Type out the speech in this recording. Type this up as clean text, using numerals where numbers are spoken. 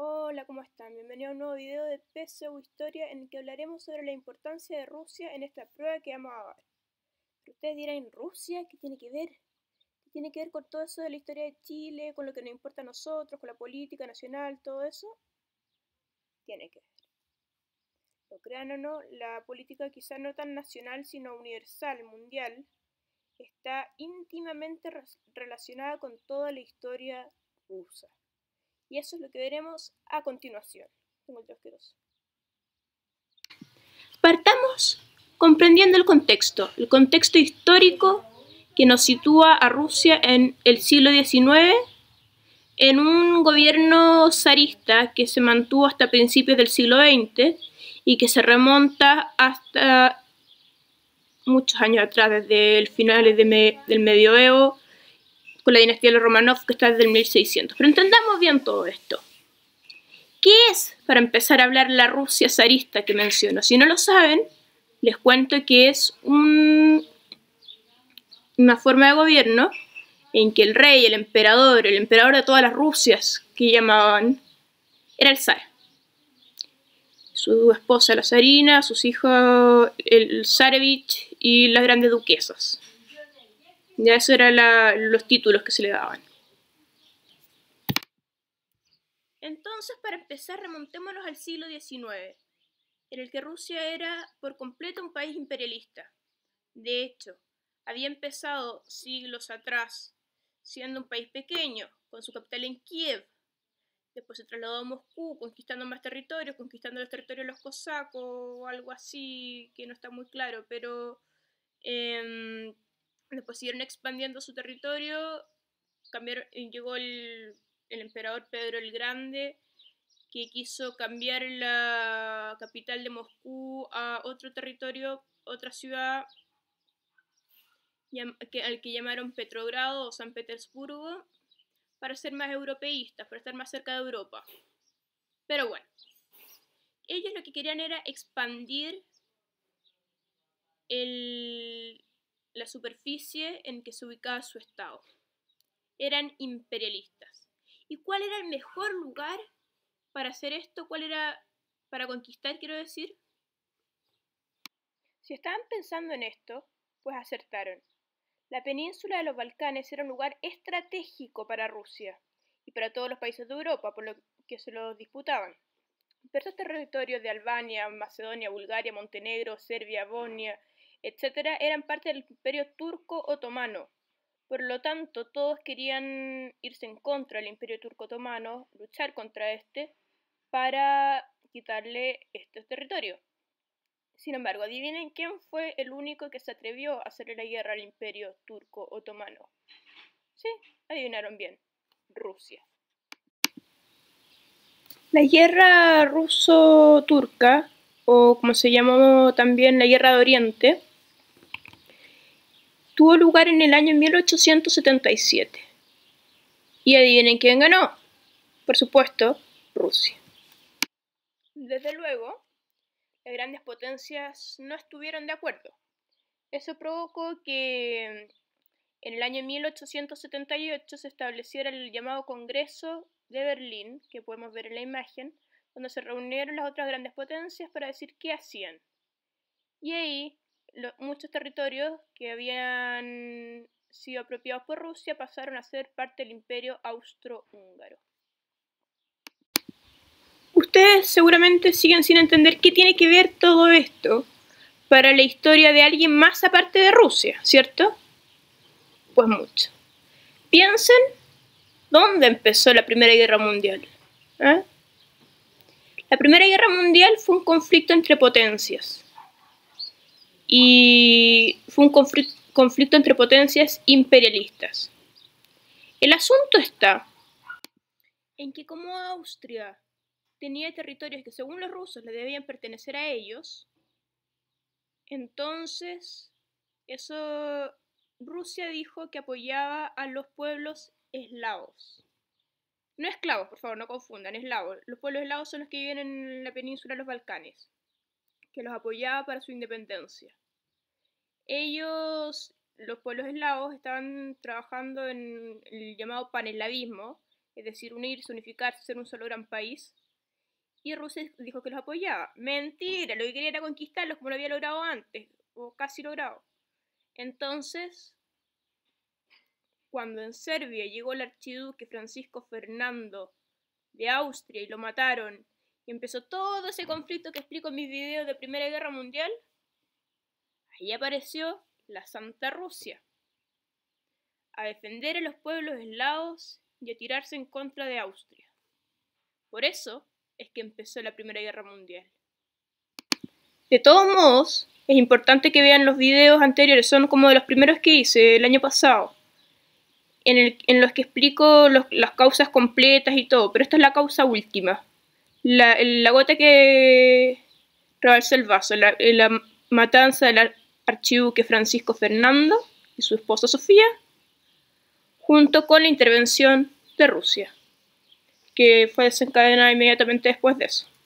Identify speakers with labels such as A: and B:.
A: Hola, ¿cómo están? Bienvenidos a un nuevo video de PSU Historia en el que hablaremos sobre la importancia de Rusia en esta prueba que vamos a ver. Pero ustedes dirán, ¿Rusia? ¿Qué tiene que ver? ¿Qué tiene que ver con todo eso de la historia de Chile, con lo que nos importa a nosotros, con la política nacional, todo eso? Tiene que ver. Lo crean o no, la política quizá no tan nacional, sino universal, mundial, está íntimamente relacionada con toda la historia rusa. Y eso es lo que veremos a continuación. Tengo el asqueroso. Partamos comprendiendo el contexto histórico que nos sitúa a Rusia en el siglo XIX, en un gobierno zarista que se mantuvo hasta principios del siglo XX y que se remonta hasta muchos años atrás, desde el finales del medioevo, con la dinastía de los Romanov, que está desde el 1600. Pero entendamos bien todo esto. ¿Qué es, para empezar a hablar, la Rusia zarista que menciono? Si no lo saben, les cuento que es una forma de gobierno en que el rey, el emperador de todas las Rusias que llamaban, era el zar. Su esposa la zarina, sus hijos el zarevich y las grandes duquesas. Ya esos eran los títulos que se le daban. Entonces, para empezar, remontémonos al siglo XIX, en el que Rusia era por completo un país imperialista. De hecho, había empezado siglos atrás siendo un país pequeño, con su capital en Kiev. Después se trasladó a Moscú, conquistando más territorios, conquistando los territorios de los cosacos o algo así, que no está muy claro, pero después siguieron expandiendo su territorio. Llegó el emperador Pedro el Grande, que quiso cambiar la capital de Moscú a otro territorio, otra ciudad, al que llamaron Petrogrado o San Petersburgo, para ser más europeístas, para estar más cerca de Europa. Pero bueno, ellos lo que querían era expandir la superficie en que se ubicaba su estado. Eran imperialistas. ¿Y cuál era el mejor lugar para hacer esto? ¿Cuál era para conquistar, quiero decir? Si estaban pensando en esto, pues acertaron. La península de los Balcanes era un lugar estratégico para Rusia y para todos los países de Europa, por lo que se los disputaban. Pero estos territorios de Albania, Macedonia, Bulgaria, Montenegro, Serbia, Bosnia, etc., eran parte del Imperio Turco Otomano. Por lo tanto, todos querían irse en contra del Imperio Turco Otomano, luchar contra este, para quitarle estos territorios. Sin embargo, adivinen quién fue el único que se atrevió a hacerle la guerra al Imperio Turco Otomano. Sí, adivinaron bien, Rusia. La guerra ruso-turca, o como se llamó también la guerra de Oriente, tuvo lugar en el año 1877. Y adivinen quién ganó. Por supuesto, Rusia. Desde luego, las grandes potencias no estuvieron de acuerdo. Eso provocó que en el año 1878 se estableciera el llamado Congreso de Berlín, que podemos ver en la imagen, donde se reunieron las otras grandes potencias para decir qué hacían. Y ahí muchos territorios que habían sido apropiados por Rusia pasaron a ser parte del Imperio Austrohúngaro. Ustedes seguramente siguen sin entender qué tiene que ver todo esto para la historia de alguien más aparte de Rusia, ¿cierto? Pues mucho. Piensen dónde empezó la Primera Guerra Mundial. ¿Eh? La Primera Guerra Mundial fue un conflicto entre potencias. Y fue un conflicto entre potencias imperialistas. El asunto está en que como Austria tenía territorios que según los rusos le debían pertenecer a ellos, entonces Rusia dijo que apoyaba a los pueblos eslavos. No esclavos, por favor, no confundan, eslavos. Los pueblos eslavos son los que viven en la península de los Balcanes, que los apoyaba para su independencia. Los pueblos eslavos, estaban trabajando en el llamado paneslavismo, es decir, unirse, unificarse, ser un solo gran país. Y Rusia dijo que los apoyaba. Mentira, lo que quería era conquistarlos como lo había logrado antes, o casi logrado. Entonces, cuando en Serbia llegó el archiduque Francisco Fernando de Austria y lo mataron, y empezó todo ese conflicto que explico en mis videos de Primera Guerra Mundial, ahí apareció la Santa Rusia, a defender a los pueblos eslavos y a tirarse en contra de Austria. Por eso es que empezó la Primera Guerra Mundial. De todos modos, es importante que vean los videos anteriores, son como de los primeros que hice el año pasado, en los que explico las causas completas y todo, pero esta es la causa última, la gota que rebalsó el vaso, la matanza del archiduque Francisco Fernando y su esposa Sofía, junto con la intervención de Rusia, que fue desencadenada inmediatamente después de eso.